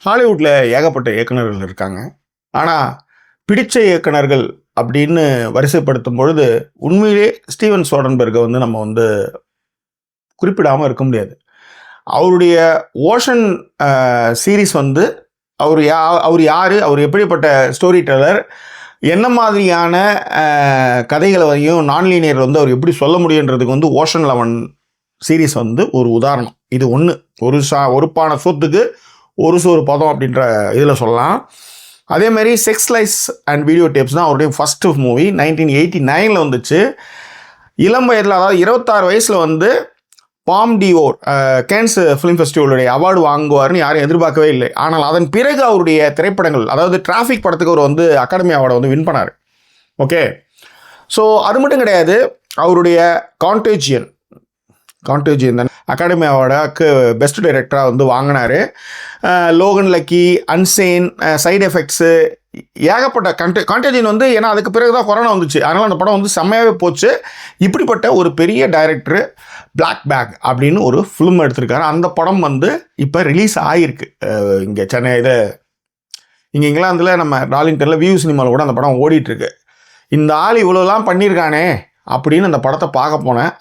ஹாலிவுட்டில் ஏகப்பட்ட இயக்குனர்கள் இருக்காங்க. ஆனால் பிடிச்ச இயக்குனர்கள் அப்படின்னு வரிசைப்படுத்தும் பொழுது உண்மையிலே ஸ்டீவன் சோடன்பெர்கை நம்ம குறிப்பிடாமல் இருக்க முடியாது. அவருடைய ஓஷன் சீரீஸ் அவர் யார், அவர் எப்படிப்பட்ட ஸ்டோரி டெல்லர், என்ன மாதிரியான கதைகளையும் நான்லீனியர் அவர் எப்படி சொல்ல முடியுன்றதுக்கு ஓஷன் 11 சீரீஸ் ஒரு உதாரணம். இது ஒரு பானை சோத்துக்கு ஒரு சோறு பதம் அப்படின்ற இதில் சொல்லலாம். அதேமாதிரி sex lies and video tapes தான் அவருடைய ஃபஸ்ட்டு மூவி. 1989 வந்துச்சு. இளம் வயதில், அதாவது 26 வயசில் பாம் டிவோர் கேன்ஸ் ஃபிலிம் ஃபெஸ்டிவலுடைய அவார்டு வாங்குவார்னு யாரும் எதிர்பார்க்கவே இல்லை. ஆனால் அதன் பிறகு அவருடைய திரைப்படங்கள், அதாவது டிராஃபிக் படத்துக்கு அவர் அகாடமி அவார்டை வின் பண்ணார். ஓகே, ஸோ அது மட்டும் கிடையாது, அவருடைய கான்டேஜியன் தான் அகாடமி அவார்டுக்கு பெஸ்ட் டைரக்டராக வாங்கினார். லோகன் லக்கி, அன்சேன், சைடு எஃபெக்ட்ஸு, ஏகப்பட்ட கான்டேஜியன் ஏன்னா அதுக்கு பிறகு தான் கொரோனா வந்துச்சு. அதனால் அந்த படம் செம்மையாகவே போச்சு. இப்படிப்பட்ட ஒரு பெரிய டைரக்டரு பிளாக் பேக் அப்படின்னு ஒரு ஃபிலிம் எடுத்திருக்காரு. அந்த படம் இப்போ ரிலீஸ் ஆகிருக்கு இங்கே இங்கே இங்கிலாந்தில் நம்ம டார்லிங்டனில் வியூ சினிமாவில் கூட அந்த படம் ஓடிட்டுருக்கு. இந்த ஆள் இவ்வளோலாம் பண்ணியிருக்கானே அப்படின்னு அந்த படத்தை பார்க்க போனேன்.